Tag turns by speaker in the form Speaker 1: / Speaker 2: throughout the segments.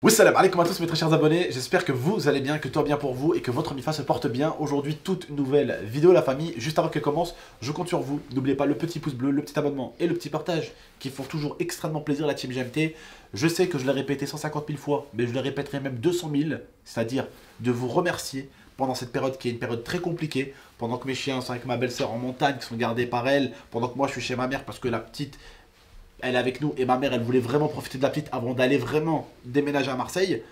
Speaker 1: Oui, salam alaikum à tous mes très chers abonnés, j'espère que vous allez bien, que tout va bien pour vous et que votre MIFA se porte bien. Aujourd'hui, toute nouvelle vidéo la famille. Juste avant qu'elle commence, je compte sur vous. N'oubliez pas le petit pouce bleu, le petit abonnement et le petit partage qui font toujours extrêmement plaisir la team GMT. Je sais que je l'ai répété 150 000 fois, mais je le répéterai même 200 000, c'est-à-dire de vous remercier pendant cette période qui est une période très compliquée, pendant que mes chiens sont avec ma belle-sœur en montagne, qui sont gardés par elle, pendant que moi je suis chez ma mère parce que la petite... elle est avec nous et ma mère elle voulait vraiment profiter de la petite avant d'aller vraiment déménager à Marseille.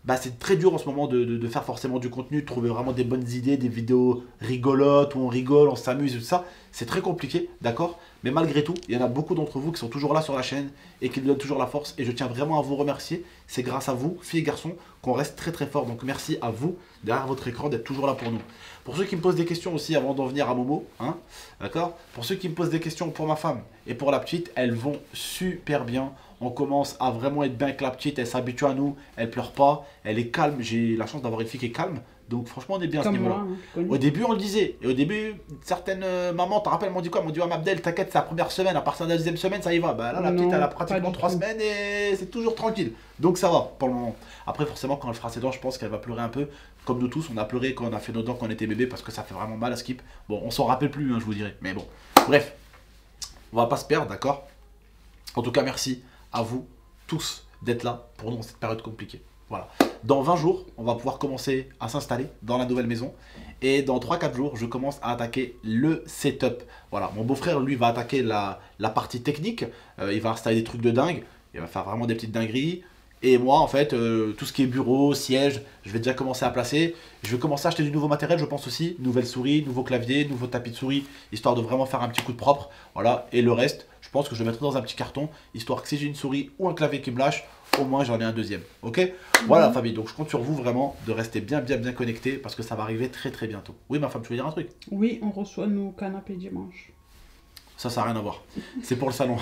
Speaker 1: Bah c'est très dur en ce moment de faire forcément du contenu, de trouver vraiment des bonnes idées, des vidéos rigolotes où on rigole, on s'amuse et tout ça. C'est très compliqué, d'accord? Mais malgré tout, il y en a beaucoup d'entre vous qui sont toujours là sur la chaîne et qui nous donnent toujours la force. Et je tiens vraiment à vous remercier. C'est grâce à vous, filles et garçons, qu'on reste très très fort. Donc merci à vous, derrière votre écran, d'être toujours là pour nous. Pour ceux qui me posent des questions aussi avant d'en venir à Momo, hein, d'accord? Pour ceux qui me posent des questions pour ma femme et pour la petite, elles vont super bien. On commence à vraiment être bien avec la petite, elle s'habitue à nous, elle pleure pas, elle est calme. J'ai la chance d'avoir une fille qui est calme, donc franchement on est bien à ce niveau-là. Au début on le disait, et au début certaines mamans, te rappelles, m'ont dit quoi? M'ont dit ouais Mabdel, t'inquiète, c'est la première semaine, à partir de la deuxième semaine ça y va. Bah là la petite elle a pratiquement 3 semaines et c'est toujours tranquille. Donc ça va pour le moment. Après forcément quand elle fera ses dents, je pense qu'elle va pleurer un peu. Comme nous tous, on a pleuré quand on a fait nos dents quand on était bébé parce que ça fait vraiment mal à skip. Bon on s'en rappelle plus hein, je vous dirais, mais bon. Bref, on va pas se perdre, d'accord? En tout cas merci à vous tous d'être là pour nous dans cette période compliquée. Voilà. Dans 20 jours, on va pouvoir commencer à s'installer dans la nouvelle maison. Et dans 3-4 jours, je commence à attaquer le setup. Voilà, mon beau-frère, lui, va attaquer la partie technique. Il va installer des trucs de dingue. Il va faire vraiment des petites dingueries. Et moi, en fait, tout ce qui est bureau, siège, je vais déjà commencer à placer. Je vais commencer à acheter du nouveau matériel, je pense aussi. Nouvelle souris, nouveau clavier, nouveau tapis de souris, histoire de vraiment faire un petit coup de propre. Voilà, et le reste, je pense que je le mettrai dans un petit carton, histoire que si j'ai une souris ou un clavier qui me lâche, au moins j'en ai un deuxième. Ok? Voilà la famille, donc je compte sur vous vraiment de rester bien connectés parce que ça va arriver très bientôt. Oui ma femme, tu veux dire un truc?
Speaker 2: Oui, on reçoit nos canapés dimanche.
Speaker 1: Ça n'a rien à voir. C'est pour le salon.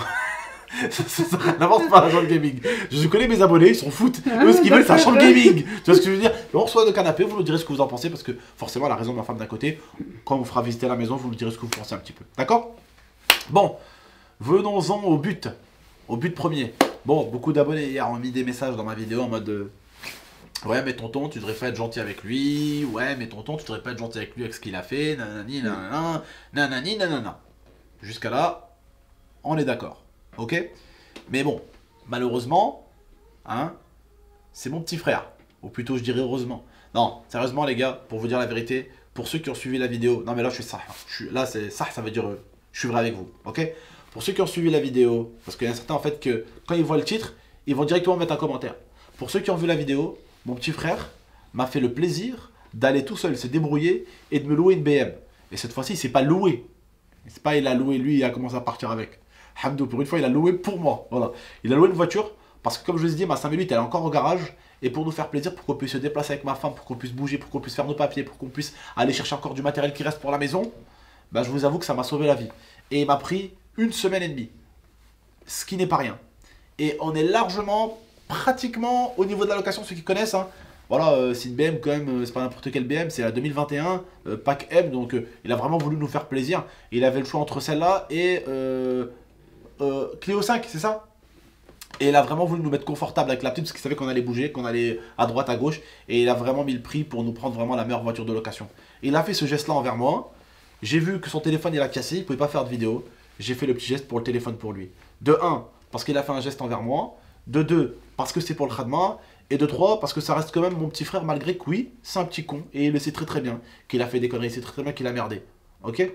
Speaker 1: N'avance pas la chambre gaming. Je connais mes abonnés, ils s'en foutent. Eux, ce qu'ils veulent, c'est la chambre gaming. Tu vois ce que je veux dire? On reçoit nos canapés, vous nous direz ce que vous en pensez parce que forcément, la raison de ma femme d'un côté, quand on vous fera visiter la maison, vous nous direz ce que vous pensez un petit peu. D'accord? Bon, venons-en au but. Au but premier. Bon, beaucoup d'abonnés hier ont mis des messages dans ma vidéo en mode ouais, mais tonton, tu devrais pas être gentil avec lui. Ouais, mais tonton, tu devrais pas être gentil avec lui avec ce qu'il a fait. Nanani, nanana, nanani, nanana. Jusqu'à là, on est d'accord. Ok? Mais bon, malheureusement, hein, c'est mon petit frère. Ou plutôt, je dirais heureusement. Non, sérieusement, les gars, pour vous dire la vérité, pour ceux qui ont suivi la vidéo, non mais là, je suis ça. Là, c'est ça, ça veut dire je suis vrai avec vous. Ok? Pour ceux qui ont suivi la vidéo, parce qu'il y en a certains, en fait, que quand ils voient le titre, ils vont directement mettre un commentaire. Pour ceux qui ont vu la vidéo, mon petit frère m'a fait le plaisir d'aller tout seul se débrouiller et de me louer une BM. Et cette fois-ci, c'est pas loué. C'est pas il a loué lui et a commencé à partir avec. Hamdou, pour une fois, il a loué pour moi. Voilà. Il a loué une voiture parce que, comme je vous ai dit, ma 5008, elle est encore au garage. Et pour nous faire plaisir, pour qu'on puisse se déplacer avec ma femme, pour qu'on puisse bouger, pour qu'on puisse faire nos papiers, pour qu'on puisse aller chercher encore du matériel qui reste pour la maison, bah, je vous avoue que ça m'a sauvé la vie. Et il m'a pris 1 semaine et demie. Ce qui n'est pas rien. Et on est largement, pratiquement, au niveau de la location, ceux qui connaissent, hein, voilà, c'est une BM quand même, c'est pas n'importe quelle BM, c'est la 2021, pack M, donc il a vraiment voulu nous faire plaisir. Il avait le choix entre celle-là et Clio 5, c'est ça? Et il a vraiment voulu nous mettre confortable avec la petite parce qu'il savait qu'on allait bouger, qu'on allait à droite, à gauche. Et il a vraiment mis le prix pour nous prendre vraiment la meilleure voiture de location. Et il a fait ce geste-là envers moi. J'ai vu que son téléphone il a cassé, il ne pouvait pas faire de vidéo. J'ai fait le petit geste pour le téléphone pour lui. De 1, parce qu'il a fait un geste envers moi. De 2, parce que c'est pour le khadma. Et de 3, parce que ça reste quand même mon petit frère, malgré que oui, c'est un petit con. Et il le sait très bien qu'il a fait des conneries, il sait très bien qu'il a merdé. Ok?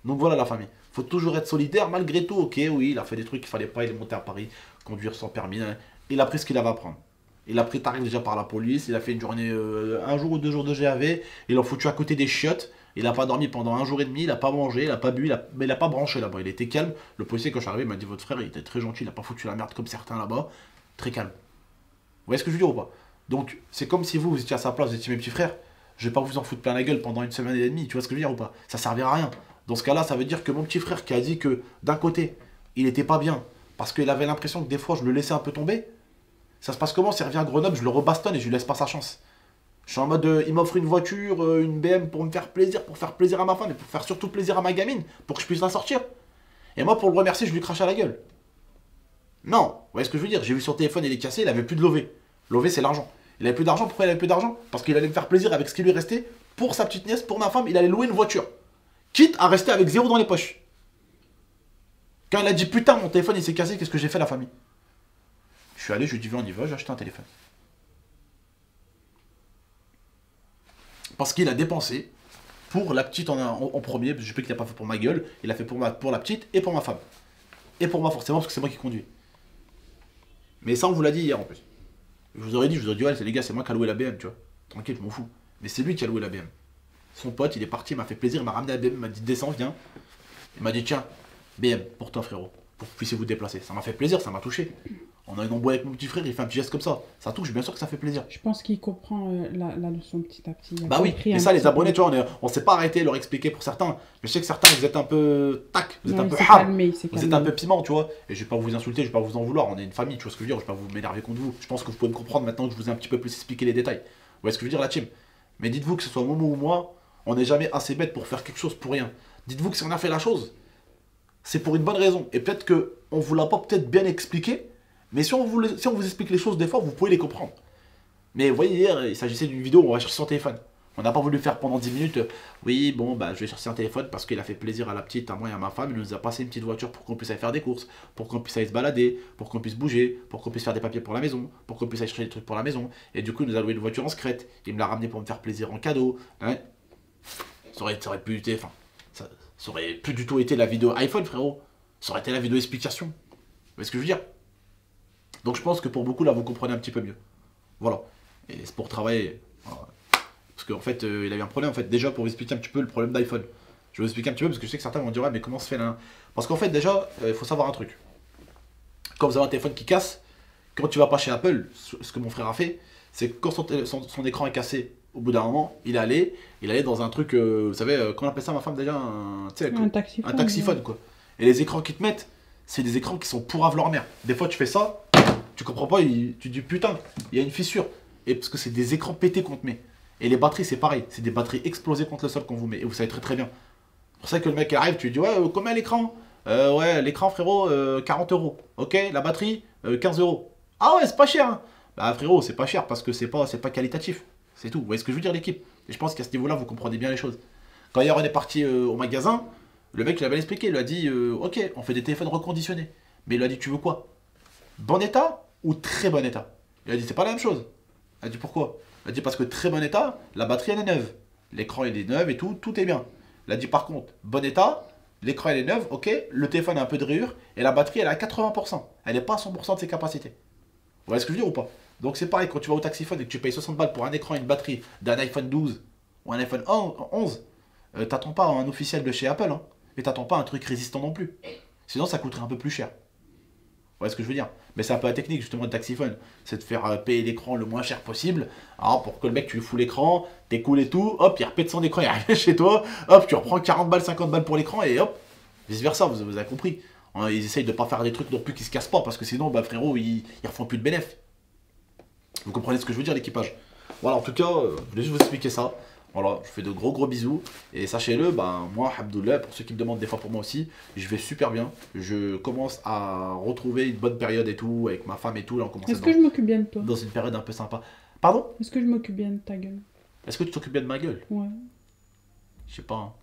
Speaker 1: Donc voilà la famille. Faut toujours être solidaire malgré tout. Ok, oui, il a fait des trucs qu'il fallait pas, il est monté à Paris, conduire sans permis. Hein. Il a pris ce qu'il avait à prendre. Il a pris tarif déjà par la police, il a fait une journée, un jour ou 2 jours de GAV, il a foutu à côté des chiottes, il n'a pas dormi pendant 1 jour et demi, il n'a pas mangé, il n'a pas bu, mais il n'a pas branché là-bas, il était calme. Le policier quand je suis arrivé m'a dit votre frère il était très gentil, il n'a pas foutu la merde comme certains là-bas, très calme. Vous voyez ce que je veux dire ou pas? Donc c'est comme si vous étiez à sa place, vous étiez mes petits frères, je vais pas vous en foutre plein la gueule pendant 1 semaine et demie, tu vois ce que je veux dire ou pas? Ça servira à rien. Dans ce cas-là, ça veut dire que mon petit frère qui a dit que d'un côté, il n'était pas bien, parce qu'il avait l'impression que des fois je le laissais un peu tomber, ça se passe comment? S'il revient à Grenoble, je le rebastonne et je lui laisse pas sa chance. Je suis en mode, il m'offre une voiture, une BM pour me faire plaisir à ma femme et pour faire surtout plaisir à ma gamine, pour que je puisse la sortir. Et moi, pour le remercier, je lui crache à la gueule. Non, vous voyez ce que je veux dire? J'ai vu son téléphone, il est cassé, il avait plus de lové. Lové, c'est l'argent. Il avait plus d'argent, pourquoi il avait plus d'argent? Parce qu'il allait me faire plaisir avec ce qui lui restait. Pour sa petite nièce, pour ma femme, il allait louer une voiture. Quitte à rester avec 0 dans les poches. Quand il a dit putain, mon téléphone il s'est cassé, qu'est-ce que j'ai fait la famille? Je suis allé, je lui ai dit viens, on y va, j'ai acheté un téléphone. Parce qu'il a dépensé pour la petite en premier, parce que je sais qu'il n'a pas fait pour ma gueule, il a fait pour la petite et pour ma femme. Et pour moi forcément, parce que c'est moi qui conduis. Mais ça, on vous l'a dit hier en plus. Je vous aurais dit, ouais, les gars, c'est moi qui a loué la BM, tu vois. Tranquille, je m'en fous. Mais c'est lui qui a loué la BM. Son pote, il est parti, il m'a fait plaisir, il m'a ramené la BM, il m'a dit descends, viens. Il m'a dit tiens, BM, pour toi frérot, pour que vous puissiez vous déplacer. Ça m'a fait plaisir, ça m'a touché. On a une embrouille avec mon petit frère, il fait un petit geste comme ça. Ça touche, bien sûr que ça fait plaisir.
Speaker 2: Je pense qu'il comprend la leçon petit à petit.
Speaker 1: Bah oui, mais ça, les abonnés, tu vois, on s'est pas arrêté de leur expliquer pour certains. Mais je sais que certains, vous êtes un peu tac, vous êtes un peu hard, vous êtes un peu piment, tu vois. Et je vais pas vous insulter, je vais pas vous en vouloir. On est une famille, tu vois ce que je veux dire. Je vais pas vous m'énerver contre vous. Je pense que vous pouvez me comprendre maintenant que je vous ai un petit peu plus expliqué les détails. Vous voyez ce que je veux dire, la team? Mais dites-vous que ce soit Momo ou moi, on n'est jamais assez bête pour faire quelque chose pour rien. Dites-vous que si on a fait la chose, c'est pour une bonne raison. Et peut-être que on vous l'a pas peut-être bien expliqué. Mais si on vous explique les choses des fois, vous pouvez les comprendre. Mais vous voyez, hier, il s'agissait d'une vidéo où on va chercher son téléphone. On n'a pas voulu faire pendant 10 minutes. Oui, bon, bah, je vais chercher un téléphone parce qu'il a fait plaisir à la petite, à moi et à ma femme. Il nous a passé une petite voiture pour qu'on puisse aller faire des courses, pour qu'on puisse aller se balader, pour qu'on puisse bouger, pour qu'on puisse faire des papiers pour la maison, pour qu'on puisse aller chercher des trucs pour la maison. Et du coup, il nous a loué une voiture en secrète. Il me l'a ramené pour me faire plaisir en cadeau. Hein, ça aurait pu être, enfin, ça aurait plus du tout été la vidéo iPhone, frérot. Ça aurait été la vidéo explication. Vous voyez ce que je veux dire? Donc je pense que pour beaucoup, là, vous comprenez un petit peu mieux. Voilà. Et c'est pour travailler. Voilà. Parce qu'en fait, il avait un problème. En fait, déjà, pour vous expliquer un petit peu le problème d'iPhone. Je vais vous expliquer un petit peu, parce que je sais que certains vont dire, ouais, mais comment se fait là? Parce qu'en fait, déjà, il faut savoir un truc. Quand vous avez un téléphone qui casse, quand tu vas pas chez Apple, ce que mon frère a fait, c'est que quand son écran est cassé, au bout d'un moment, il allait dans un truc, vous savez, comment on appelle ça, ma femme, déjà? Un
Speaker 2: taxiphone.
Speaker 1: Un taxiphone, quoi. Et les écrans qui te mettent, c'est des écrans qui sont pourraves leur mère. Des fois, tu fais ça, tu comprends pas, tu dis putain, il y a une fissure. Et parce que c'est des écrans pétés qu'on te met. Et les batteries, c'est pareil, c'est des batteries explosées contre le sol qu'on vous met. Et vous savez très très bien. C'est pour ça que le mec arrive, tu lui dis ouais, combien l'écran? Ouais, l'écran frérot, 40 €. Ok, la batterie, 15 €. Ah ouais, c'est pas cher. Hein. Bah frérot, c'est pas cher parce que c'est pas qualitatif. C'est tout. Vous voyez ce que je veux dire, l'équipe? Et je pense qu'à ce niveau-là, vous comprenez bien les choses. Quand hier on est parti au magasin, le mec il avait expliqué, il lui a dit ok, on fait des téléphones reconditionnés. Mais il lui a dit tu veux quoi? Bon état ou très bon état? Il a dit c'est pas la même chose. Il a dit pourquoi? Il a dit parce que très bon état, la batterie elle est neuve. L'écran il est neuf et tout est bien. Il a dit par contre, bon état, l'écran il est neuf, ok, le téléphone a un peu de rayures et la batterie elle est à 80%. Elle n'est pas à 100% de ses capacités. Vous voyez ce que je veux dire ou pas? Donc c'est pareil, quand tu vas au taxiphone et que tu payes 60 balles pour un écran et une batterie d'un iPhone 12 ou un iPhone 11, t'attends pas un officiel de chez Apple, hein, et t'attends pas un truc résistant non plus. Sinon ça coûterait un peu plus cher. Vous voyez ce que je veux dire? Mais c'est un peu la technique justement de taxiphone. C'est de faire payer l'écran le moins cher possible. Alors pour que le mec tu lui fous l'écran, t'écoules et tout, hop, il repète son écran, il arrive chez toi, hop, tu reprends 40 balles, 50 balles pour l'écran et hop, vice versa, vous avez compris. Ils essayent de pas faire des trucs non plus qui se cassent pas parce que sinon, bah frérot, ils refont plus de bénéfices. Vous comprenez ce que je veux dire, l'équipage? Voilà, en tout cas, je voulais juste vous expliquer ça. Voilà, je fais de gros bisous. Et sachez-le, ben, moi, Abdullah, pour ceux qui me demandent des fois pour moi aussi, je vais super bien. Je commence à retrouver une bonne période et tout, avec ma femme et tout. Là, on commence
Speaker 2: Est-ce que je m'occupe bien de toi?
Speaker 1: Dans une période un peu sympa. Pardon?
Speaker 2: Est-ce que je m'occupe bien de ta gueule?
Speaker 1: Est-ce que tu t'occupes bien de ma gueule?
Speaker 2: Ouais.
Speaker 1: Je sais pas. Hein.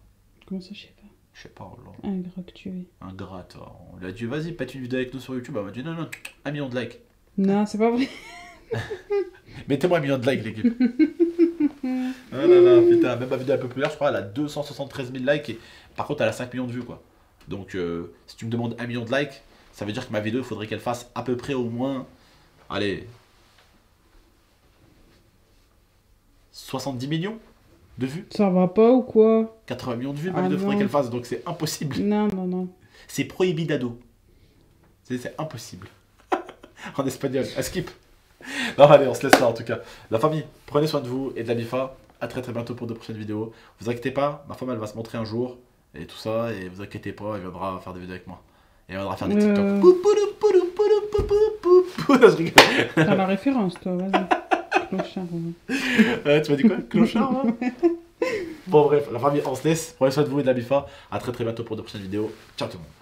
Speaker 2: Comment ça, je sais pas?
Speaker 1: Je sais pas, là.
Speaker 2: Ingrat que tu es.
Speaker 1: Ingrat, on lui a dit, vas-y, pète une vidéo avec nous sur YouTube. Elle m'a dit, non, 1 million de likes.
Speaker 2: Non, c'est pas vrai.
Speaker 1: Mettez-moi 1 million de likes, l'équipe. Ah là là, putain, même ma vidéo un peu populaire, je crois, elle a 273 000 likes. Et par contre, elle a 5 millions de vues, quoi. Donc, si tu me demandes 1 million de likes, ça veut dire que ma vidéo, il faudrait qu'elle fasse à peu près au moins, allez, 70 millions de vues.
Speaker 2: Ça va pas ou quoi?
Speaker 1: 80 millions de vues, ma vidéo, il faudrait qu'elle fasse, donc c'est impossible.
Speaker 2: Non.
Speaker 1: C'est prohibidado. C'est impossible. En espagnol, à skip. Non, allez, on se laisse là en tout cas. La famille, prenez soin de vous et de la MIFA. À très bientôt pour de prochaines vidéos. Vous inquiétez pas, ma femme elle va se montrer un jour et tout ça. Et vous inquiétez pas, elle viendra faire des vidéos avec moi. Et elle viendra faire des TikTok. Je rigole.
Speaker 2: T'as la référence toi, vas-y. Clochard.
Speaker 1: Tu m'as dit quoi? Clochard là? Bon bref, la famille, on se laisse. Prenez soin de vous et de la MIFA. À très bientôt pour de prochaines vidéos. Ciao tout le monde.